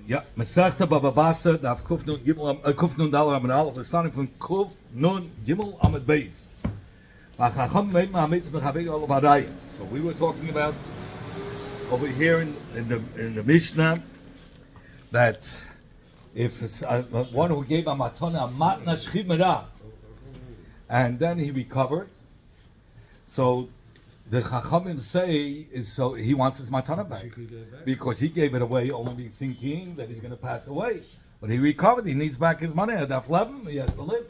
Yeah, Masechta Bava basra daf Kuf Nun Gimel Kuf Nun Dalar Amud Aleph. We're starting from Kuf Nun Gimel Amud Beis. So we were talking about over here in the Mishnah that if it's, one who gave a matana matna shchimera and then he recovered, so the Chachamim say is so he wants his matana back because he gave it away only thinking that he's going to pass away, but he recovered. He needs back his money. At Daf Levin, he has to live.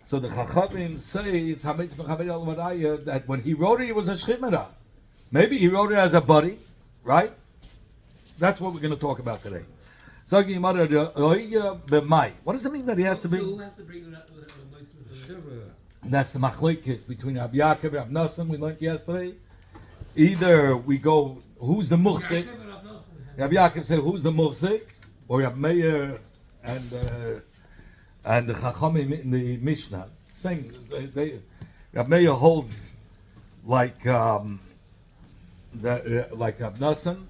So the Chachamim say it's Hametz Mechaber Al Vadaya that when he wrote it was a shchimera. Maybe he wrote it as a buddy, right? That's what we're going to talk about today. What does it mean that he has to bring? So who has to bring it up? That's the machlekes between Rabbi Yaakov and Rabbi Nassim. We learned yesterday. Either we go, who's the muhsik? Rabbi Yaakov said, who's the muhsik? Or Rabbi Meir and the Chachamim in the Mishnah saying Rabbi Meir holds like like Rabbi Nassim,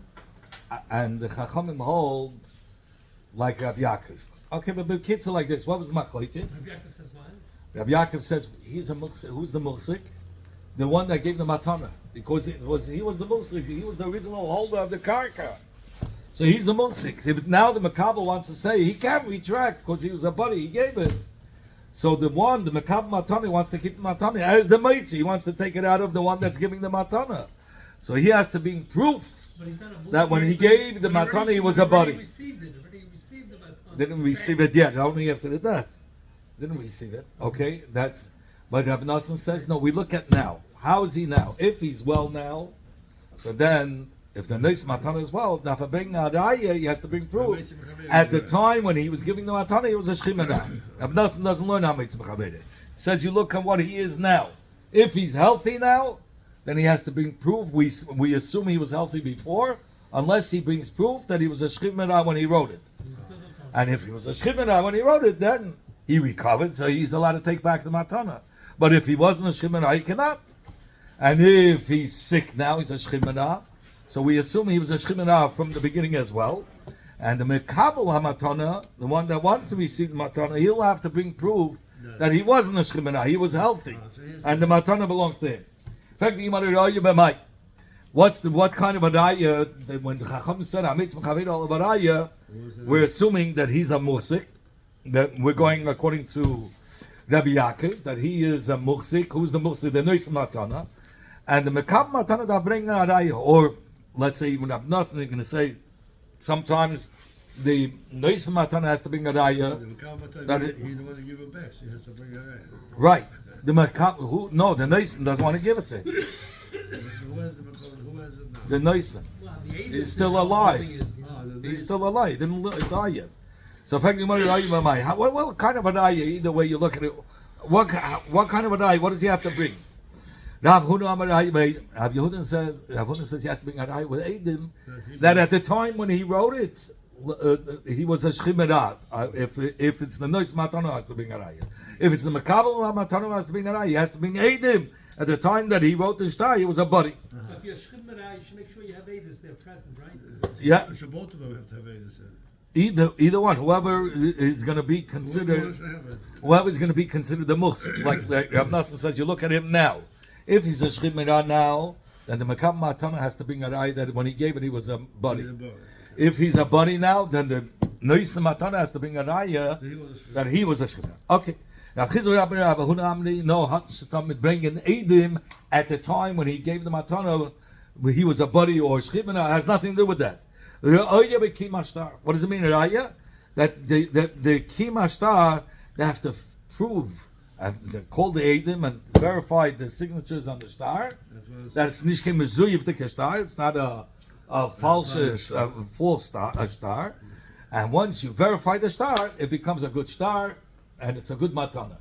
and the Chachamim hold like Rabbi Yaakov. Okay, but the kids are like this. What was the machlekes? Rabbi Yaakov says what? Rabbi Yaakov says he's a muhsik. Who's the muhsik? The one that gave the matana, because he was the muhsik. He was the original holder of the karka. So he's the muhsik. If now the makabel wants to say he can't retract because he was a buddy, he gave it. So the makabel matana wants to keep the matana as the mitzi. He wants to take it out of the one that's giving the matana. So he has to bring proof that when he gave the matana, he was a buddy. Didn't receive it yet. Only after the death. Didn't receive it. Okay, that's. But Rabbi Nassim says no. We look at now. How is he now? If he's well now, so then if the Neis Matana is well, he has to bring proof. At the time when he was giving the Matana, he was a Shchimera. Rabbi Nassim doesn't learn how Mitzvah Chavere. Says you look at what he is now. If he's healthy now, then he has to bring proof. We assume he was healthy before, unless he brings proof that he was a Shchimera when he wrote it. And if he was a Shchimera when he wrote it, then he recovered, so he's allowed to take back the matana. But if he wasn't a shchimera, he cannot. And if he's sick now, he's a shchimera. So we assume he was a shchimera from the beginning as well. And the mekabel hamatana, the one that wants to receive the matana, he'll have to bring proof that he wasn't a shchimera, he was healthy, and the matana belongs to him. In fact, what kind of adaya? When the Chacham said Hametz Mechaber Al Vadaya, we're assuming that he's a muhsik. That we're going according to Rabbi Yaakov, that he is a muhsik. Who's the muhsik? The Neis Matana. And the Mekab Matana that bring an adaya. Or let's say when Rabbi Nassim, they're going to say sometimes the Neis Matana has to bring an adaya. The Mekab Matana, he don't want to give it back, so he has to bring an adaya. Right. The Mekab, the Neis doesn't want to give it to him. Who has the Mekab? Who has it now? The Neis. He's still alive. He's still alive. He didn't die yet. So, what kind of adaya? Either way you look at it, what kind of adaya? What does he have to bring? Rav Yehuda says he has to bring adaya with Eidim. That at the time when he wrote it, he was a shchimera. If it's the Neis Matana, has to bring adaya. If it's the Makabel Matana, has to bring adaya. He has to bring Eidim. At the time that he wrote the shtar, he was a buddy. So if you're a shchimera, you should make sure you have Eidim there present, right? Yeah. So both of them have to have Eidim. Either one, whoever is going to be considered, the muhsik. Like Rav Nassim says, you look at him now. If he's a shchimera now, then the Makam Matana has to bring a eye that when he gave it, he was a buddy. If he's a buddy now, then the Neis Matana has to bring a eye that he was a shchimera. Okay. Now, no, bringing Eidim at the time when he gave the Matana, he was a buddy or shchimera, has nothing to do with that. What does it mean, Raya? That the Kima Shtar, they have to prove and call the Eidim and verify the signatures on the star. That it's Nishke Mezuyiv the Shtar. It's not a false star. And once you verify the star, it becomes a good star and it's a good matana.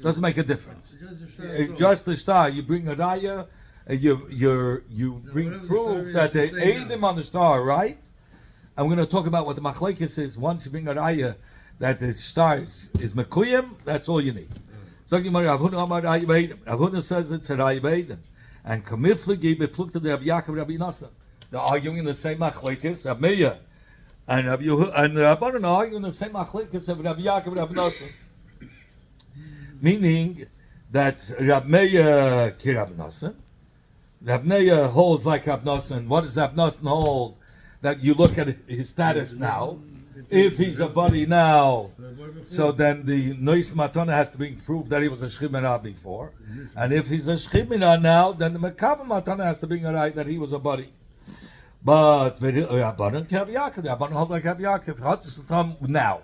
Doesn't make a difference. Just the star, you bring a raya, you bring proof that they aid him on the star, right? I'm going to talk about what the machlekes is. Once you bring a raya that the star is mekuyim, that's all you need. Rav Huna says it's a raya beidin. And Kamiflegi beplukta the Rabbi Yaakov Rabbi Nassan. They're arguing in the same machlekes, Rabbi Meir and Rabbi Rabbanan are arguing in the same machlekes of Rabbi Yaakov Rabbi Nassan. Meaning that Rabbi Meir ki Rabbi Nassan. Rabbi Meir holds like Rabbi Nassan. What does Rabbi Nassan hold? That you look at his status now. If he's a buddy now, so then the Nois Matana has to be proved that he was a Shchimera before. And if he's a Shchimera now, then the Mekabel Matana has to be right that he was a buddy. But Rabbanan hold like Rabbi Yaakov now.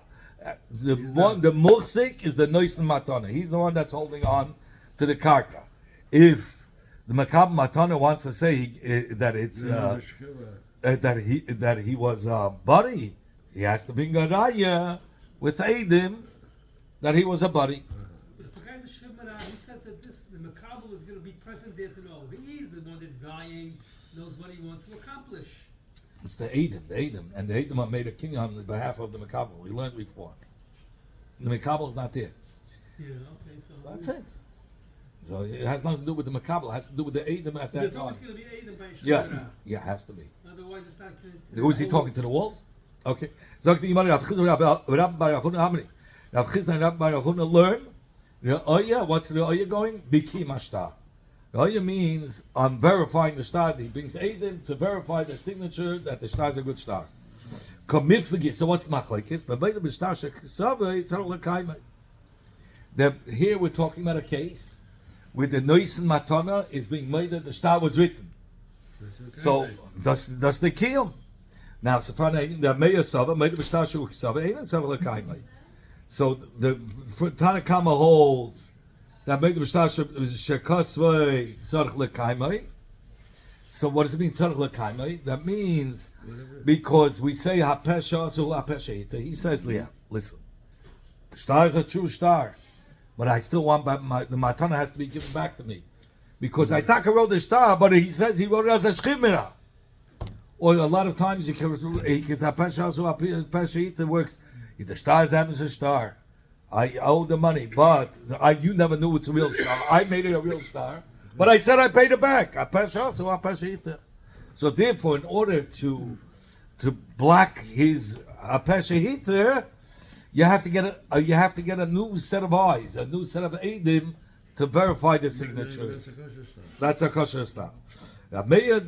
The Mursik is the Nois Matana. He's the one that's holding on to the Karka. If the Mekabel Matana wants to say that it's that he was a buddy, he has to bring a raya with Eidim that he was a buddy. But if the guy's a Shemara, he says that the Makabel is going to be present there to know. He's the one that's dying, knows what he wants to accomplish. It's the Eidim, and the Eidim are made a king on behalf of the Makabel. We learned before. The Makabel is not there. Yeah, okay, so That's it. So it has nothing to do with the Makabel. It has to do with the Eidim at that there's time. always going to be Eidim by Shemara. Yes, yeah, it has to be. Otherwise, it's not. Who's he talking to, the walls? Okay. Sagt die Gemara, Rav Chizna Bar Ravuna Amri. Rav Chizna and Rav Bar Ravuna learn. Re'oya, what's Re'oya going? Biki Mashtar. Re'oya means I'm verifying the star. He brings Eidim to verify the signature that the star is a good star. Kamiflegi. So what's machlekes? But by the star shekisave, it's all l'kaimai. Here we're talking about a case where the Nois and Matana is being made that the star was written. So does the kill? Now, so the Meir Sava made the Bishtashu Sava ain't Sava Lakaimai. So the Tanakama holds that made the Bishtashu Shekasvei Tzarch Lakaimai. So what does it mean Tzarch Lakaimai? That means because we say Hapesha so Hapesha. He says, Leah, listen, the star is a true star, but I still want the Matana has to be given back to me. Because Aitaka wrote the star, but he says he wrote it as a Shchimera. Or a lot of times he can it works. The star is as a star. I owe the money, but you never knew it's a real star. I made it a real star, but I said I paid it back. So therefore, in order to block his apeshahiter, you have to get a new set of eyes, a new set of edim to verify the signatures. That's a kosher star. Meir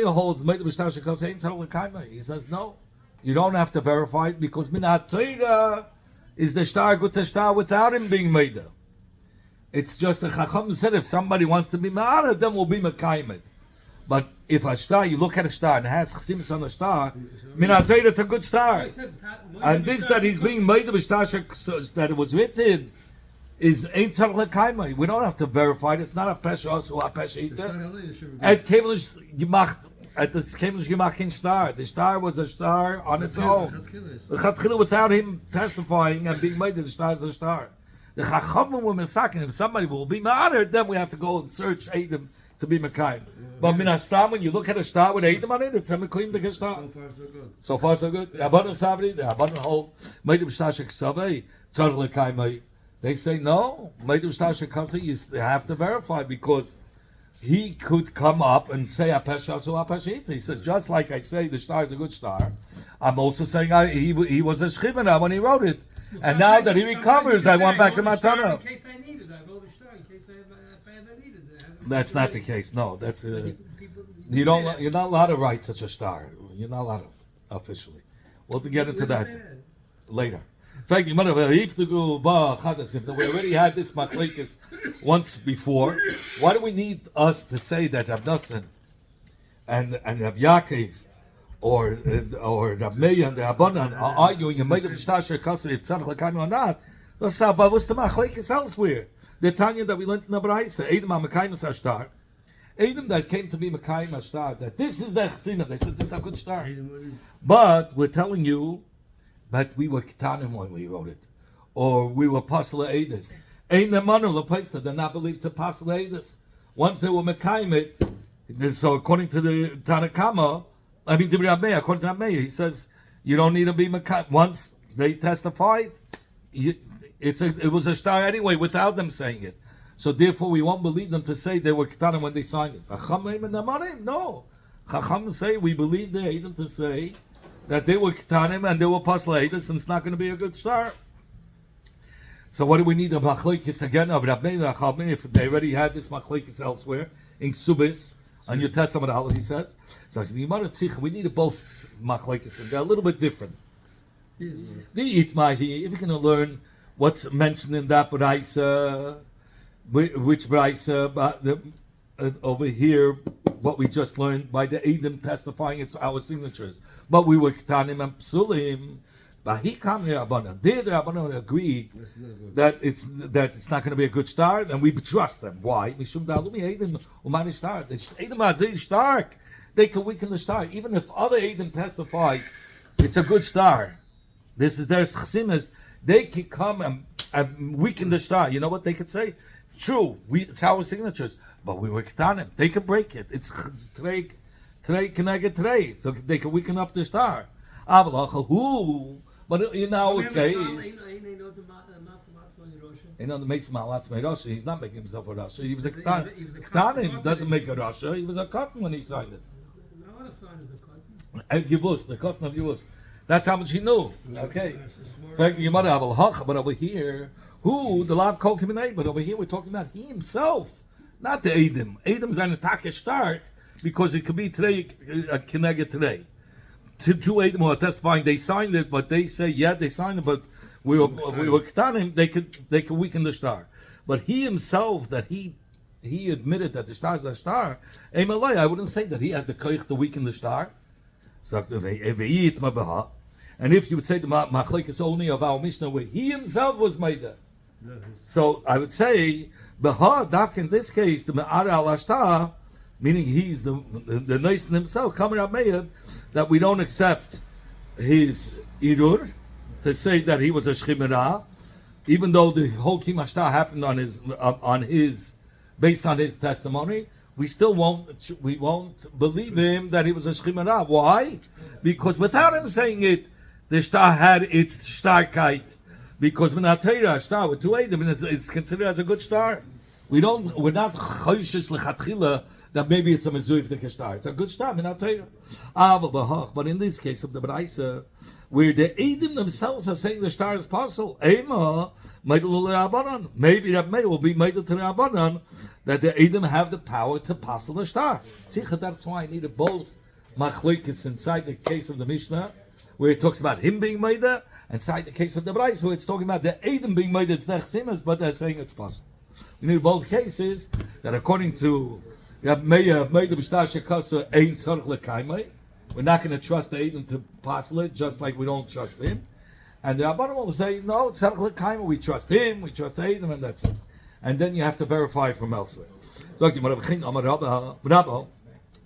holds. He says no, you don't have to verify it because Minat Torah is the star good to star without him being made. It's just the Chacham said if somebody wants to be ma'ara, then we'll be mekayim. But if a star, you look at a star and it has chesimus on a star, Minat Torah it's a good star. And this that he's being made of a star that it was written is ain't tzarich l'kaimai. We don't have to verify it. It's not a pesha or a pesha either. At Kemlish Gemacht in star. The star was a star on its own. The Chatchila without him testifying and being made, the star is a star. The Chachamim were misakin. If somebody will be ma'ared, then we have to go and search Eidim to be Mekayim. But Minastam, when you look at a star with Eidim on it, it's a Mekayim the star. So far so good. The Abban Savri, the Abban Hol, Meidim Shtashik Savei, tzarich l'kaimai. They say no, Meidim Shtashik Kasi, you have to verify because he could come up and say Apeshasu Apeshita. He says, just like I say the star is a good star, I'm also saying he was a Shchimena when he wrote it. And now that he recovers, I want back to Matana. In case I need it, I wrote a star. In case I ever need it. That's not the case. No, that's you don't. You're not allowed to write such a star. You're not allowed to officially. We'll get into that later. In fact, we already had this machlekes once before. Why do we need us to say that Rab Nosson and Rab Yaakov or Rab Meir and the Rabbanan are arguing and make a b'shtasher kasser if tzarich l'kaim or not? What's the machlekes elsewhere? The Tanya that we learned in the Braisa, Eidim HaMekayim Ashtar, Eidim that came to be Mekayim Ashtar, that this is the chesina. They said this is a good star, but we're telling you. But we were ketanim when we wrote it, or we were pasla edis. Ein nemanu lepaista. They're not believed to pasla edis. Once they were mekayim it, so according to the Tanakama, according to Rabbeya, he says you don't need to be mekayim. Once they testified, it was a star anyway without them saying it. So therefore, we won't believe them to say they were ketanim when they signed it. Chachamim and Namarim, no. Chachamim say we believe the Eidim to say that they were ketanim and they were pasla Eidim, and it's not going to be a good start. So what do we need a machlekes again of Rabbeinu and Chachamim if they already had this machlekes elsewhere in Ksubis on your Testament? He says so. I said, we need both machlekes, and they're a little bit different. The itmahi, if you're going to learn what's mentioned in that brayso, which brayso, over here, what we just learned by the Eidim testifying it's our signatures, but we were ketanim and psulim. But he come here, Rabbanan. There, the Rabbanan agreed that it's not going to be a good start, and we trust them. Why? Mishum da'alumi Eidim umani start. The Eidim hazeh stark. They can weaken the start, even if other Eidim testify it's a good start. This is their chasimas. They can come and weaken the star. You know what they could say? True, it's our signatures, but we were ketanim. They can break it. It's trei keneged trei, so they can weaken up the star. But in our case, the Mason Malatzmei Rasha, he's not making himself a Rasha. He was a ketanim. Doesn't make a Rasha. He was a cotton when he signed it. The cotton of Yavus. That's how much he knew. Okay. But over here, who the lav called him an but over here we're talking about he himself, not the Eidim. Eidim's an attack start because it could be today a keneged today. Two Eidim who are testifying they signed it, but they say they signed it, but we were ketanim. They could weaken the star. But he himself that he admitted that the star is a star. I wouldn't say that he has the koich to weaken the star. And if you would say the machlekes only of our Mishnah where he himself was made, so I would say Dafka in this case the me'ara al ashtar, meaning he's the nice in himself coming up made that we don't accept his irur to say that he was a shchimera, even though the whole kim ashtar happened on his based on his testimony. We still won't believe him that he was a shchimera. Why? Because without him saying it, the star had its starkeit. Because minatayra star with two Eidim it's considered as a good star. We're not choishes lechatchila that maybe it's a mezuif star. It's a good star minatayra. But in this case of the brayso, where the Eidim themselves are saying the star is possible, maybe that may will be made to the Rabbanan that the Eidim have the power to passel the star. That's why I needed both machlekes inside the case of the Mishnah, where it talks about him being made there, and inside the case of the brayso, where it's talking about the Eidim being made. It's nechsimas, but they're saying it's possible. We need both cases that according to Rab Meir, made the b'shtar shekasa ein tzarich lekaimai. We're not going to trust the Eidim to passel it, just like we don't trust him. And the Rabbanan will say, no, tzarich lekaimai. We trust him, we trust the Eidim, and that's it. And then you have to verify from elsewhere.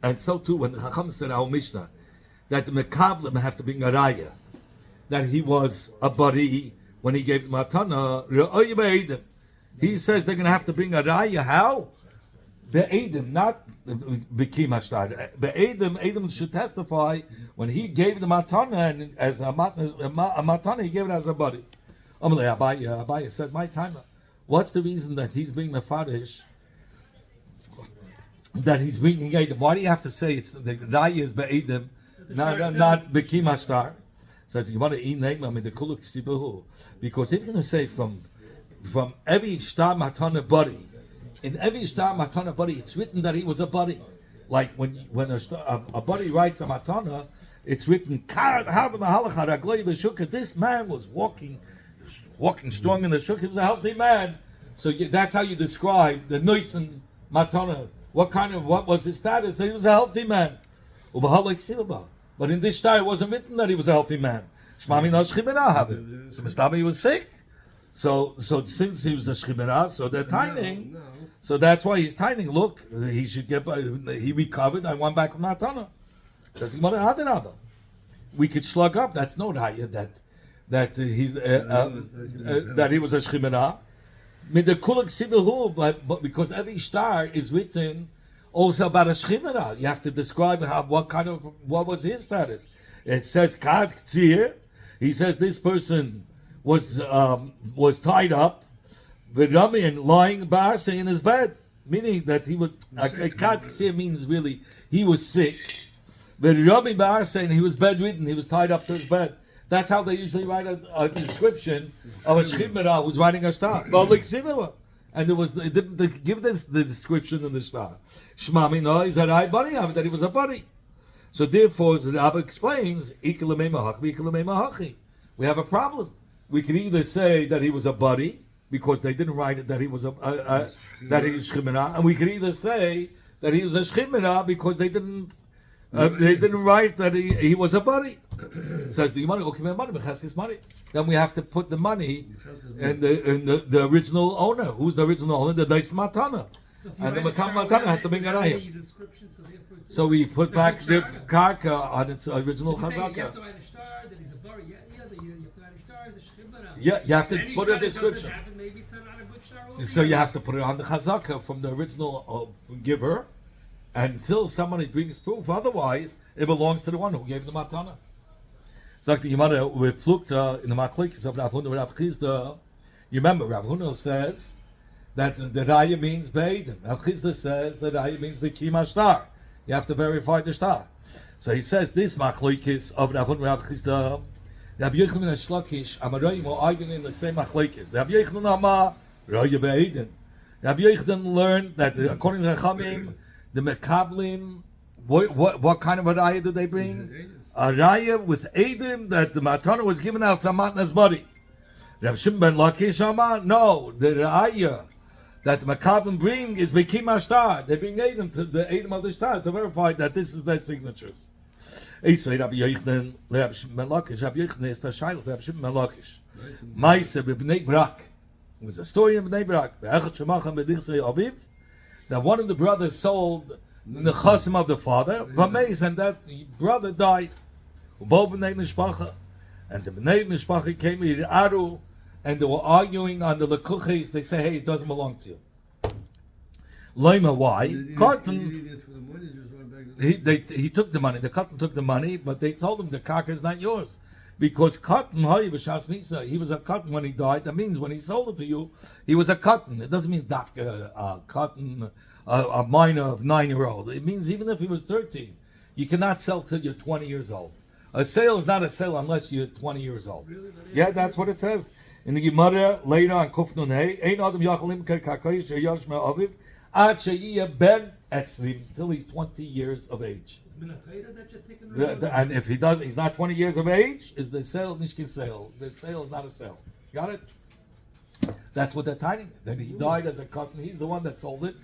And so too, when the Chacham said our Mishnah, that the Mekablim have to bring a raya, that he was a bari when he gave the matana. He says they're going to have to bring a raya. How? The Eidim, not the Kimashtar. The Eidim should testify when he gave the matana, and as a matana, he gave it as a bari. Abaye said, my timer. What's the reason that he's being mefarish? That he's bringing Eidim. Why do you have to say it's the raya is be'edim, not bekim hashtar? Says you want to eat name the kuluk sibahu, because if you're going to say from every shtar matana body, in every shtar matana body, it's written that he was a body. Like when a body writes a matana, it's written this man was walking strong in the shuk. He was a healthy man. So that's how you describe the Noisan Matana. What was his status? He was a healthy man. But in this star, it wasn't written that he was a healthy man. So Mustami was sick. So since he was a shchimera, so they're tining. No. So that's why he's tining. Look, he should get. He recovered. I went back from Natana. We could slug up. That's no raya that he's that he was a shchimera. But because every star is written also about a shchimera, you have to describe what was his status. It says kad ktsir. He says this person was tied up Rami and lying barse in his bed, meaning that he was. Katkasir means really he was sick. Rami barse and he was bedridden. He was tied up to his bed. That's how they usually write a description of a shchimera who's writing a star. But like similar, and they didn't give this the description in the star. Shmami no is a right buddy that he was a buddy. So therefore, the Rabbi explains, we have a problem. We can either say that he was a buddy because they didn't write it that he was that he is shchimera, and we can either say that he was a shchimera because they didn't write that he was a buddy. Says the money, money. Then we have to put the money in the original owner. Who's the original owner? The Dais Matana. And the Makam Matana has to bring a raya. So we put back the karka on its original chazaka. You have to write a star that he's a bari. You have to write a star as a shchimera. Yeah, you have to put a description. Maybe it's not a good star. So you have to put it on the chazaka from the original giver until somebody brings proof. Otherwise, it belongs to the one who gave the matana. Sagt die Gemara, we plucked in the machlokes of Rav Huna and Rav Chisda. You remember, Rav Huna says that the raya means beidem. Rav Chisda says the raya means bekim star. You have to verify the star. So he says this machlokes of Rav Huna and Rav Chisda. Rabbi Yochanan and Shlokish, Amarayim were arguing in the same machlokes. Rabbi Yochanan Amar raya beidem. Rabbi Yochanan learned that according to the Chamim, the Mekablim, what kind of a raya do they bring? A raya with Edim that the matana was given out Samatna's body. Rav Shimon ben Lakish Amar, no, the raya that the Makabim bring is Bekim Ashtar. They bring Edim to the Edim of the Shtar to verify that this is their signatures. Esrei Rabbi Yochanan, Rabbi Shimon ben Lakish, Rabbi Yochanan is the Shaila, Rabbi Shimon ben Lakish. Maise b'Bnei Brak. It was a story in Bnei Brak. That one of the brothers sold the chasim of the father, and that brother died. And the Bnei Mishpacha came to Aru, and they were arguing on the lekuches. They say, hey, it doesn't belong to you. Lema, why? Cotton, he took the money. The cotton took the money, but they told him the kaka is not yours. Because cotton, he was a cotton when he died. That means when he sold it to you, he was a cotton. It doesn't mean dafka, cotton, a minor of 9-year-old. It means even if he was 13, you cannot sell till you're 20 years old. A sale is not a sale unless you're 20 years old. Really? Yeah, that's what it says. In the Gemara later on Kuf Nun Hey, Ein Adam Yachalim Kakayish Yash Me'aviv Ad Sheyiyah Ben Esrim, till he's 20 years of age. And if he's not 20 years of age, is the sale nishkin sale. The sale is not a sale. Got it? That's what they're tithing. Then he died as a cotton. He's the one that sold it.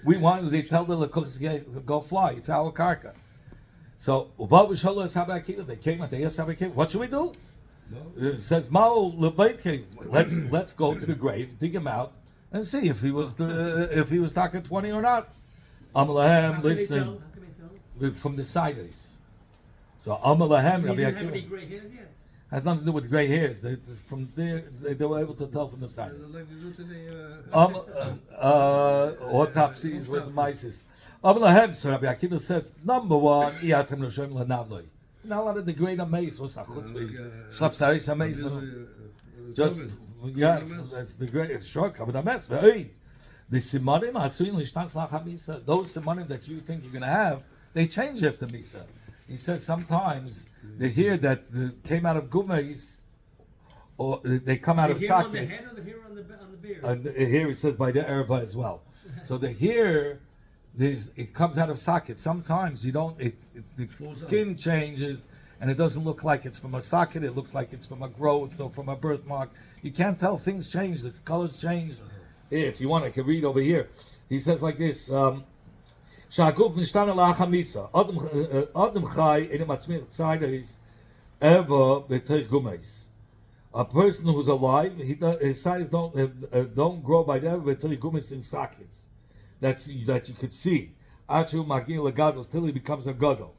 They tell the cooks go fly. It's our karka. So they came and they asked what should we do? It says Mao let's go to the grave, dig him out, and see if he was talking 20 or not. Amalahem, listen. From the sideways. So Amalahem, Rabbi Akiva has nothing to do with gray hairs. From there, they were able to tell from the sideways. Autopsies with mice. Amalahem, so Rabbi Akiva said, number one, Iatem Roshem Lanavloi. Not a lot of the great amaze was Slapstaris amaze. Just that's the great shortcut with a mess. But hey, the simanim asuin lishtas lachamisa. Those simanim that you think you're going to have, they change after Misa. He says sometimes they hear that came out of gumes, or they come out of sockets. On the hair on the beard. And here it says by the erva as well. So the hair, it comes out of sockets. Sometimes you don't. The skin changes, and it doesn't look like it's from a socket. It looks like it's from a growth or from a birthmark. You can't tell. Things change. The colors change. Here, if you want, I can read over here. He says like this. Shaguf mishtana la'achamisa. Adam chai enim atzmir tzayis ever b'teich gumes. A person who's alive, his sides don't grow by them b'teich gumes in sockets. That you could see. Achu magil legadol till he becomes a gadol.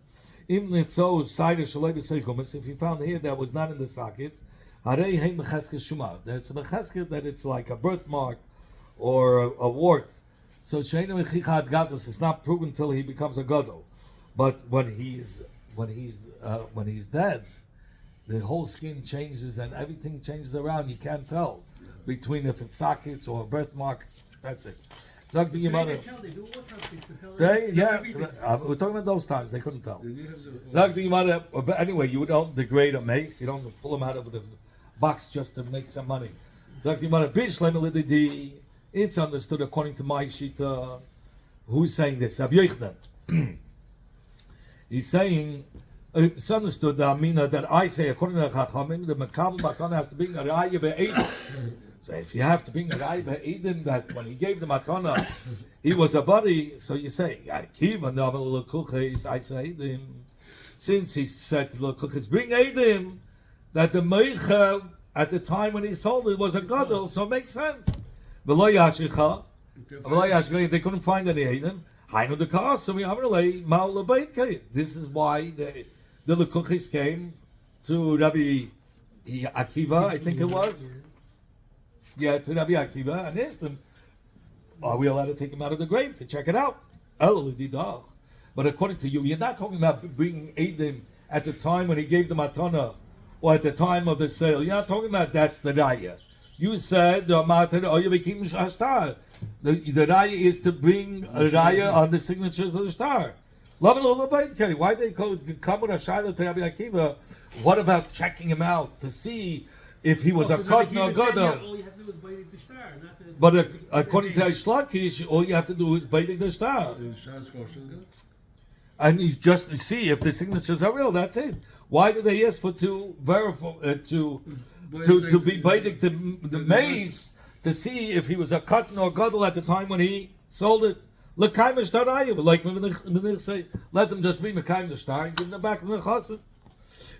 Im nitzo side shalei b'teich gumes. If you found here that was not in the sockets, harei hein mecheskes shuma. That's a mecheskes that it's like a birthmark or a wart. So Sheina Mechichad Gadol is not proven until he becomes a Gadol. But when he's dead, the whole skin changes and everything changes around. You can't tell. between if it's sockets or a birthmark. That's it. Zog the They Gemara. can tell, they do autopsies to tell They, yeah, everything. we're talking about those times. They couldn't tell. Then you have the- Zog the Gemara. But anyway, you don't degrade a mace. You don't pull them out of the box just to make some money. Zog the Gemara. Bishleim elididi. It's understood according to my shita. Who's saying this? Rabbi Yochanan. He's saying it's understood the amina that I say according to the Chachamim, the Makabel Matana has to bring a raya be'edim. So if you have to bring a raya be'edim that when he gave the Matana, he was a buddy. So you say Akiva Navel Lekuches. I say edim. Since he said to Lekuches, bring edim that the Meicha at the time when he sold it was a gadol, so it makes sense. V'lo yashicha. If they couldn't find any edim. This is why the Lekuchis came to Rabbi Akiva, I think it was. Yeah, to Rabbi Akiva, and asked him, are we allowed to take him out of the grave to check it out? But according to you, you're not talking about bringing Eidim at the time when he gave the Matana or at the time of the sale. You're not talking about that's the Raya. You said the Raya is to bring a Raya on the signatures of the star. Why they come with a Shaila to Rabbi Akiva? What about checking him out to see if he was a Kohen or Gadol? All you have to do is bite the star, not the. But according to Shlakish, all you have to do is bite the star. Is Shas kosher good? And you just see if the signatures are real. That's it. Why did they ask for to verify to be biting the maze to see if he was a cotton or gadol at the time when he sold it? L'kaim shtarayim, like when say, let them just be mekaim the star and give them back to the chassid.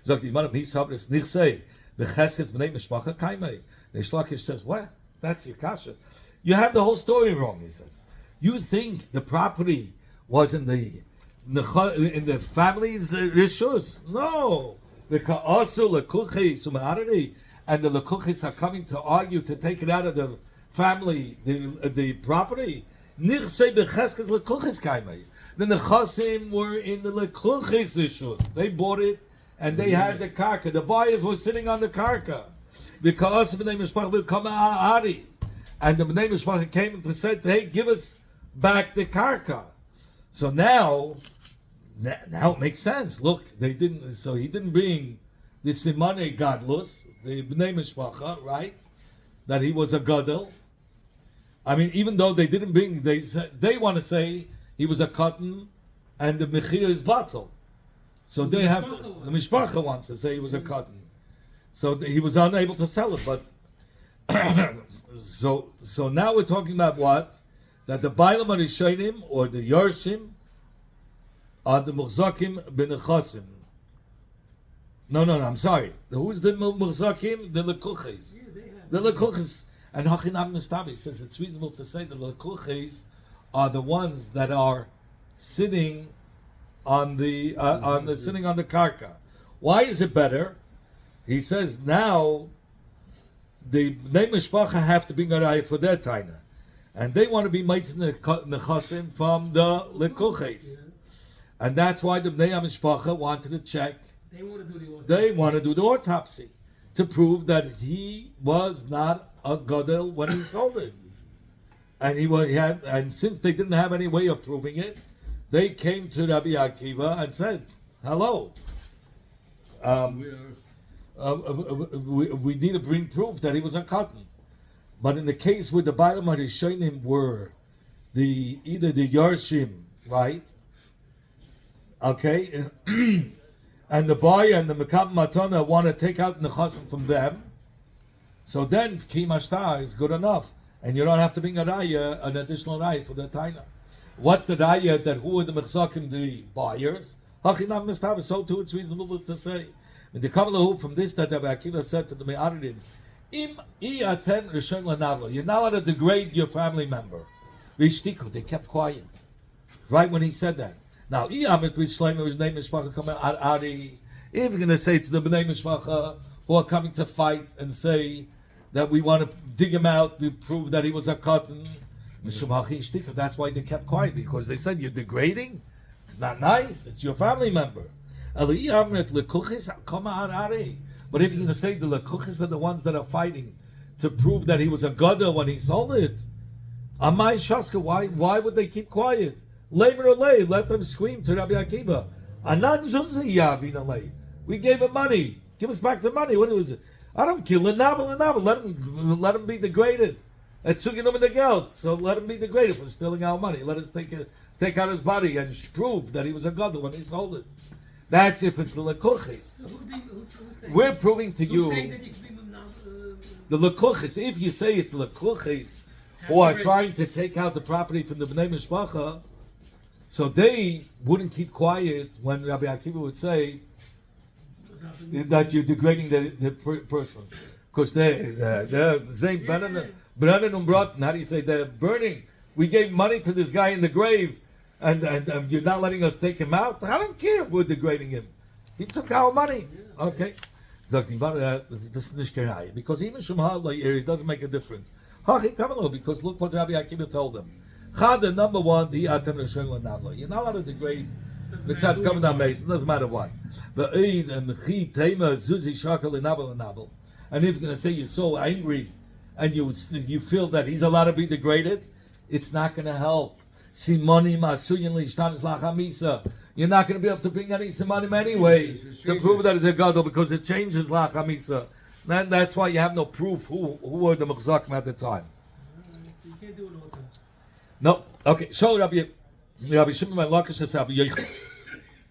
Zog the Imam Hisavris nichsei becheskes b'nei mishpacha kaimei. The Shlakish says, what? That's your kasha. You have the whole story wrong. He says, you think the property was in the family's rishus? No. The ka'asu lekuchis u'ma'arari, and the lekuchis are coming to argue to take it out of the family, the property. Nichsei becheskes lekuchis kaimei. The nechasim were in the lekuchis rishus. They bought it and they had the karka. The buyers were sitting on the karka. The ka'asu b'nei mishpacha will come ari, and the b'nei mishpacha came and said, "Hey, give us back the karka." So now it makes sense. Look, they didn't. So he didn't bring the simane gadlus, the bnei mishpacha, right? That he was a gadol. I mean, even though they didn't bring, they want to say he was a cotton, and the mechir is batal. So they have the mishpacha wants to say he was a cotton. So he was unable to sell it. But so now we're talking about what? That the Bailam Arishonim or the Yorshim are the Muhzakim b'nechasim. No, I'm sorry. Who's the Muhzakim? The Lekuches. Yeah, they have. The Lekuches. And Hachinam Nestabi says it's reasonable to say the Lekuches are the ones that are sitting on the sitting on the karka. Why is it better? He says now the Bnei Mishpacha have to bring a raya for their taina. And they want to be meitzin nechasim from the lekuches, and that's why the Bnei Mishpacha wanted to check. They want to do the autopsy. They want to do the autopsy to prove that he was not a gadol when he sold it, and he had. And since they didn't have any way of proving it, they came to Rabbi Akiva and said, "Hello, we need to bring proof that he was a cotton." But in the case where the Bailam Harishonim were either the Yarshim, right? Okay, and the buyer and the Mekab Matana want to take out Nechasim from them, so then Ki Mashtar is good enough, and you don't have to bring a raya, an additional raya for the Taina. What's the raya that who are the Mechzakim, the buyers? Hachinam Mishtar, so too it's reasonable to say. And the Kabbalah from this that Rabbi Akiva said to the Me'aridim, you're not allowed to degrade your family member. They kept quiet. Right when he said that. Now, if you're going to say to the Bnei Mishpacha who are coming to fight and say that we want to dig him out, we prove that he was a cotton, that's why they kept quiet, because they said you're degrading. It's not nice. It's your family member. But if you're going to say the lekuches are the ones that are fighting to prove that he was a gadol when he sold it. Amai Shaska, why would they keep quiet? Labor lay, let them scream to Rabbi Akiva. Anan Zuzi Yavina lay. We gave him money. Give us back the money. What was it? I don't kill a novel. Let him be degraded. And took him in the geld. So let him be degraded for stealing our money. Let us take out his body and prove that he was a gadol when he sold it. That's if it's the lekuchis. So who's saying We're this? proving to Who's you saying that you can be the lekuchis. If you say it's lekuchis who are trying to take out the property from the bnei mishpacha, so they wouldn't keep quiet when Rabbi Akiva would say that you're degrading the person, because they're saying brennen and brotten. How do you say they're burning? We gave money to this guy in the grave, and you're not letting us take him out. I don't care if we're degrading him. He took our money. Okay. Sagt die Ware, das ist nicht gerai, because even Shemha it doesn't make a difference. Because look what Rabbi Akiva told them. Chada, number one, the atem l'shem l'navla. You're not allowed to degrade mitzat coming down mason. Doesn't matter what. But eid and chi tema zuzi shakal l'navel. And if you're going to say you're so angry and you feel that he's allowed to be degraded, it's not going to help. Simoni masuyin l'ishtanis lachamisa. You're not going to be able to bring any simonim anyway to prove that it's a gadol, because it changes lachamisa. And that's why you have no proof who were the mechzakim at the time. You can't do it all the time. No. Okay. So Rabbi Shimon ben Lakish says Rabbi Yochanan.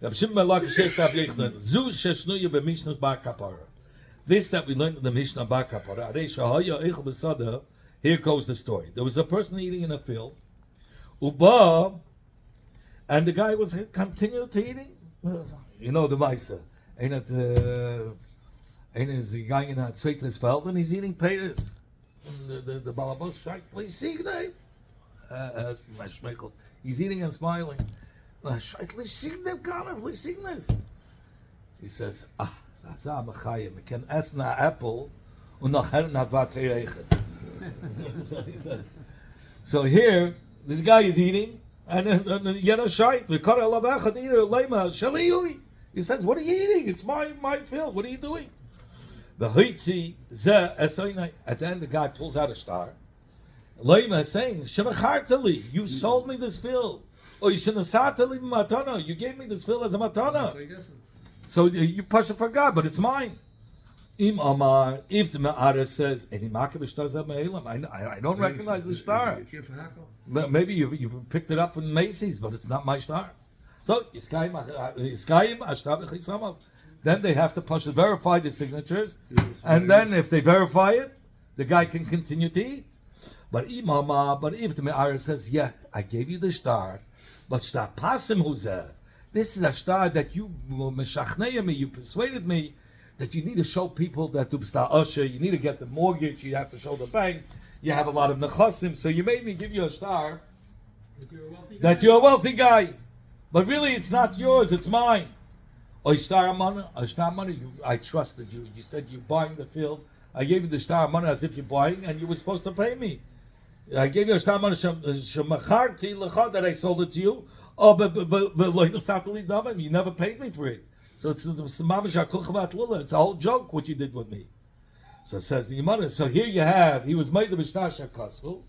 Rabbi Shimon ben Lakish says Rabbi Yochanan. Zu sheshnuya b'mishnas bar kapara. This that we learned in the Mishnah bar kapara. Here goes the story. There was a person eating in a field. Uba, and the guy was continued to eating. You know the Maisa. Ain't is the guy in that Zweitlis feld and he's eating pears. And the balabos shak, please see that. He's eating and smiling. He says, can esna apple he says. So here, this guy is eating, and he says, what are you eating? It's my field. What are you doing? At the end, the guy pulls out a star. Leima is saying, you sold me this field. Or you gave me this field as a matana. So you push it for God, but it's mine. Im Amar, if the Me'ara says, I don't recognize the star. Maybe you picked it up in Macy's, but it's not my star. So, then they have to push it, verify the signatures, and then if they verify it, the guy can continue to eat. But if the Me'ara says, yeah, I gave you the star, but star pasim huzeh, this is a star that you persuaded me that you need to show people that du bist usher, you need to get the mortgage, you have to show the bank, you have a lot of nechasim, so you made me give you a star that you're a wealthy guy. But really it's not yours, it's mine. I trusted you. You said you're buying the field. I gave you the star money as if you're buying, and you were supposed to pay me. I gave you a star money that I sold it to you. Oh, but you never paid me for it. So it's a whole joke what you did with me. So it says the Gemara. So here you have, he was made the Mishtasha Kasvu,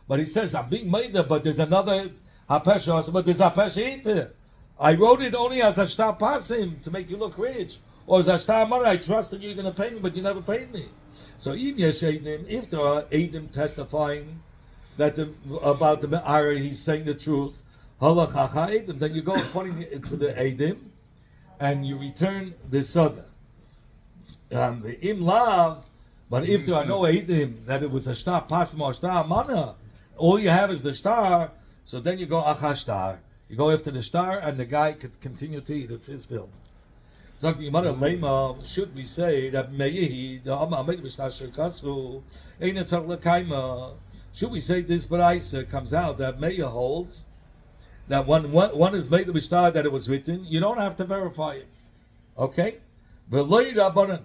but he says, I'm being made there, but there's another Hapesha, but there's Hapesha Eater. I wrote it only as a Shtar Pasim to make you look rich. Or as a Shtar Money, I trusted you're going to pay me, but you never paid me. So if there are Eidim testifying that about the Me'ara, he's saying the truth, then you go according to the Eidim, and you return the Sada. The Im Lav, but if there are no Eidim, that it was a Shtar Pasim or Shtar Mana, all you have is the Shtar, so then you go Achashtar. You go after the star, and the guy can continue to eat. It's his field. So should we say that should we say this Baraisa comes out that Meir holds that one is made the star that it was written, you don't have to verify it. Okay? And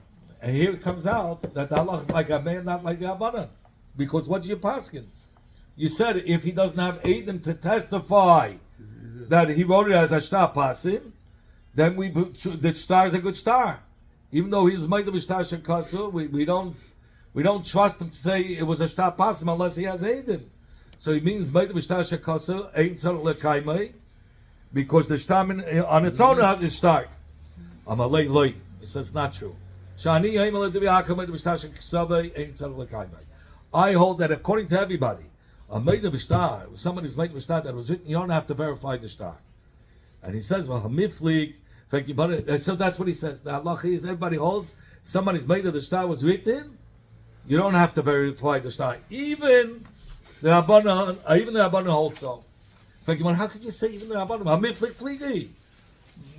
here it comes out that Allah is like a man, not like the Abanan. Because what you paskin? You said if he doesn't have Adam to testify that he wrote it as a star pasim, then the star is a good star. Even though he's made of star shakasu, we don't We don't trust him to say it was a shtar pasim unless he has Eidim. So he means Meida b'shtar shekasa ain't tzarich lekaimai, because the shtar on its own is shtar. Amalei loy. He says it's not true. Shani yaimal edivi hakam Meida b'shtar shekasavei ain't tzarich lekaimai. I hold that according to everybody, a Meida b'shtar, somebody who's Meida b'shtar that was written, you don't have to verify the shtar. And he says, well, hamiflik. So that's what he says. The halacha is everybody holds. If somebody's Meida the shtar was written, you don't have to verify the shtar. Even the Rabbanan holds so. How could you say even the Rabbanan? Hamiflik pligi.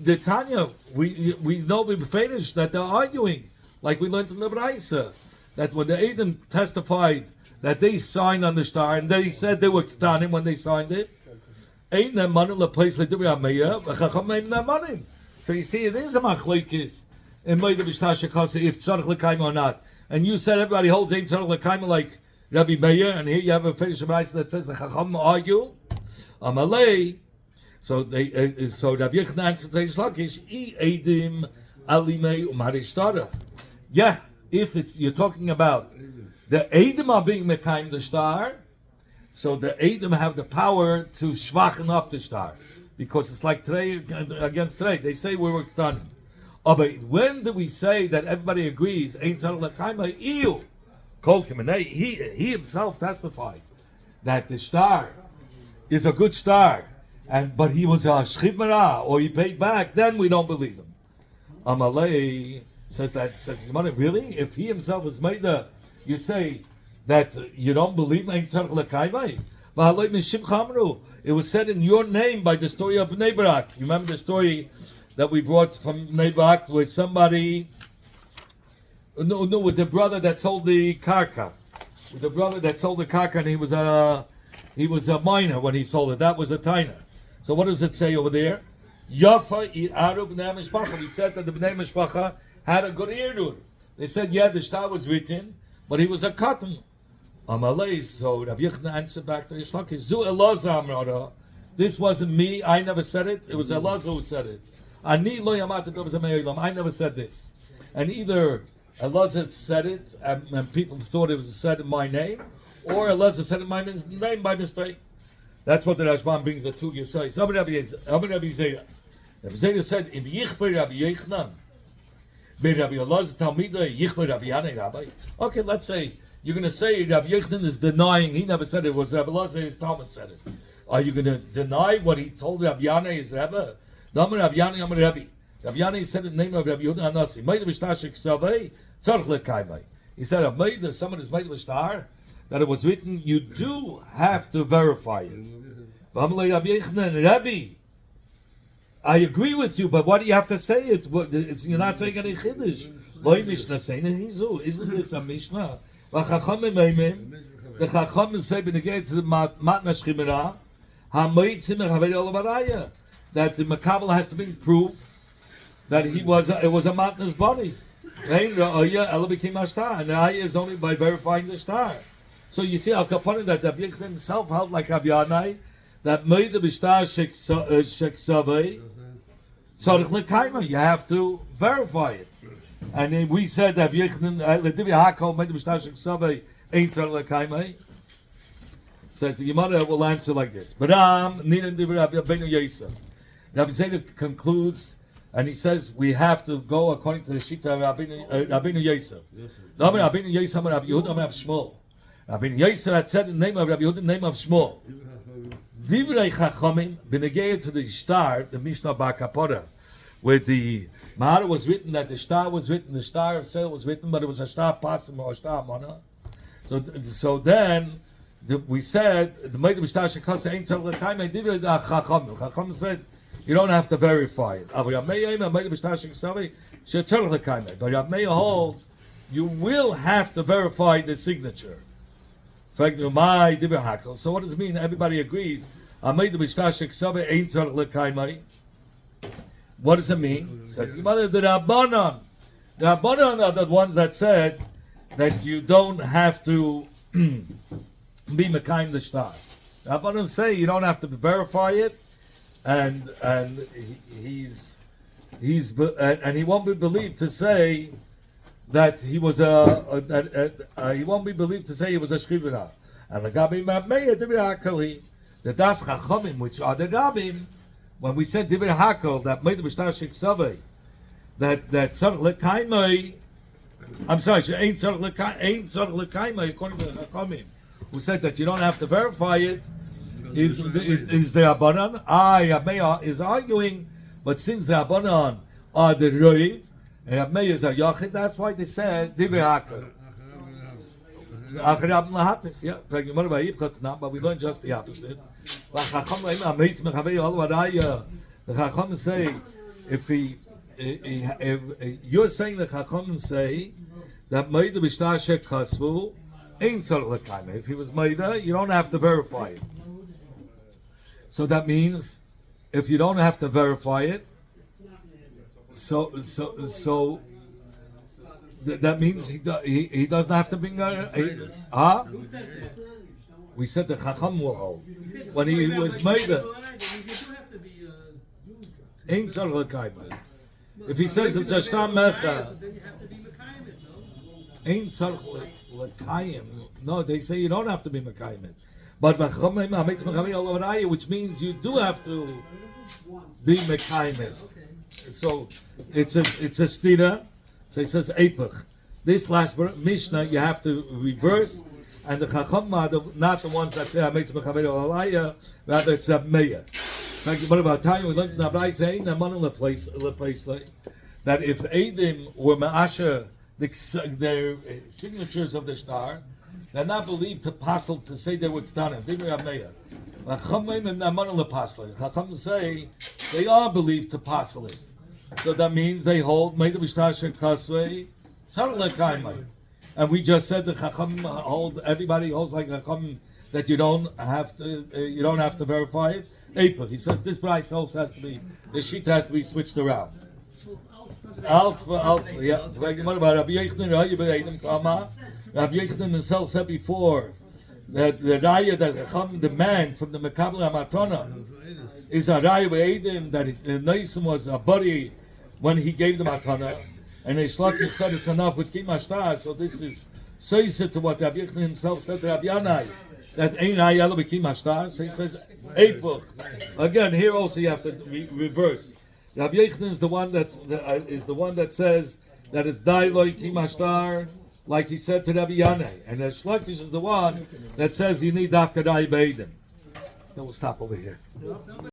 The Tanya, we know we finished that they're arguing, like we learned in the Braisa, that when the Edom testified that they signed on the shtar and they said they were ketanim when they signed it, ain't their money the place like the money. So you see, it is a machlekes in Meida b'shtar shekasa if tzarich l'kaima or not. And you said everybody holds ain't tzarich l'kaima like Rabbi Meir, and here you have a finished Braisa that says the Chacham argue. Amalei. So Rabbi Yechon answered to Reish Lakish, I edim alimei umarishtara. Yeah, if you're talking about the edim are being mekayim the shtar, so the edim have the power to shvachen up the shtar, because it's like today against today. They say we were done. Oh, but when do we say that everybody agrees? Ain't tzarich l'kaima iu. He himself testified that the shtar is a good shtar, but he was a shchibmara, or he paid back. Then we don't believe him. Amalei says really? If he himself is made you say that you don't believe Ein Tzarich L'Kaimai? It was said in your name by the story of Bnei Barak. You remember the story that we brought from Bnei Barak with somebody? No, with the brother that sold the karka. With the brother that sold the karka, and he was a minor when he sold it. That was a taina. So what does it say over there? Yafa Aru Bnei Mishpacha. We said that the Bnei Mishpacha had a good eardur. They said, yeah, the shtar was written, but he was a cotton. Amalei. So Rabbi Yechon answered back to Reish Lakish, Zu Elazar Amrara. This wasn't me. I never said it. It was Elazar who said it. Ani lo yamat etav zamei olam. I never said this. And either Elazar said it, and people thought it was said in my name, or Elazar said it in my name by mistake. That's what the Rashbam brings the two Yisai. Somebody Rabbi Zera. Rabbi Zera said, "In Yichber Rabbi Yechanan, be Rabbi Elazar Talmida, Yichber Rabbi Yanei Rabbi." Okay, let's say you're going to say Rabbi Yechanan is denying he never said it. Was Rabbi Elazar his Talmud said it? Are you going to deny what he told Rabbi Yanei is Rabbi? Rabbi Yanei Amar Rabbi. Rabbi Yanei said in the name of Rabbi Yehuda Anasi. Meida b'shtar sheksavei tzarich l'kaimai. He said, "Meida, someone is meida b'shtar that it was written. You do have to verify it." Rabbi, I agree with you, but why do you have to say it? You're not saying any chiddush. Isn't this a mishnah? The Chachamim say b'negei to the matna shchimera, that the makabel has to bring proof that it was a matna's body. Ella became a star, and the ayah is only by verifying the star. So you see, Al Kapanim that Rabbi Yechon himself held like Rabbi Yanai, that Meida b'shtar sheksavei tzarich l'kaima. You have to verify it. And then we said that Rabbi Yechon l'divi hakol Meida b'shtar sheksavei ain't tzarich l'kaima. Says the Gemara will answer like this. Baram ninan divi Rabbi Rabbeinu Yosef. Rabbi Zera concludes, and he says we have to go according to the Shita of Rabbeinu Yosef. Rabbeinu Yosef, Rabbi Yehuda, Rabbi Shmuel. Rabbeinu Yosef had said in the name of Rabbi Yehuda, the name of Shmuel. Divrei Chachamim b'negei to the star, the Mishnah Bar Kapora, where the Mahara was written that the star was written, the star of sale was written, but it was a star pasim or a star mana. So then we said the Meida b'shtar shekasa ain't tzarich l'kaimai. Divrei Chachamim. Chachamim said you don't have to verify it. But Rabbi Meir holds you will have to verify the signature. So what does it mean? Everybody agrees. What does it mean? Says the Rabbanan. The Rabbanan are the ones that said that you don't have to be Mekayim the Shtar. The Rabbanan say you don't have to verify it, and he won't be believed to say that he was he won't be believed to say he was a shchibra. And the Gabim Meir Divir Hakali, the Das Chachamim, which are the Gabim, when we said Divir Hakal, that made the Mishtashik Savay, that Tzarech Lekaimai, I'm sorry, Ain't Tzarech Lekaimai, according to the Chachamim, who said that you don't have to verify it, is the Rabbanan. Meir is arguing, but since the Rabbanan are the Roiv, and Meir is a Yachid, that's why they said Divir Hakal. Yeah, but we learn just the opposite. The Chachamim say, if you're saying the Chachamim say that Meida B'Shtashek Kasvu ain't Tzarech L'Kaimah. If he was Meida, you don't have to verify it. So that means if you don't have to verify it, so that means he doesn't have to bring huh? We said the Chacham will hold when he was Meida. Ain't Tzarech L'Kaimah. If he says it's a Shtam Mecha, ain't Tzarech L'Kaimah. No, they say you don't have to be Mekayim. But which means you do have to be Mekayim. So it's a stira. So he says Eipach. This last Mishnah you have to reverse, and the Chacham are not the ones that say Hametz Mechaber Alayah, rather it's a Meya. What about time we learned in the Abraham saying that if Eidim were Ma'asher their signatures of the star, they're not believed to apostle to say they were Ktanim. They were Abneya. Chachamim and Naman l'Apostle. Chachamim say they are believed to apostle it. So that means they hold Meida B'Shtashek Kasvei Tzarech L'Kaimai. And we just said the Chachamim hold. Everybody holds like Chachamim that you don't have to verify it. Eipach. He says this price also has to be, the sheet has to be switched around. Yeah. What about Rabbi Yochanan? Rabbi Yochanan himself said before that the raya that the man from the Mekabel HaMatana is a raya b'eidim that the Neisim was a buddy when he gave the Matana, and the Shlaki said it's enough with Kim Ashtar. So this is soiset to what Rabbi Yochanan himself said to Rabbi Yanai, that ain't raya b'kim Ashtar. So he says Eipach. Again, here also you have to reverse. Rabbi Yochanan is the one that says that it's Dailoi Kim Ashtar, like he said to Rabbi Yanai, and the Shlakish is the one that says you need Dafka Dai Beidim. Then we'll stop over here.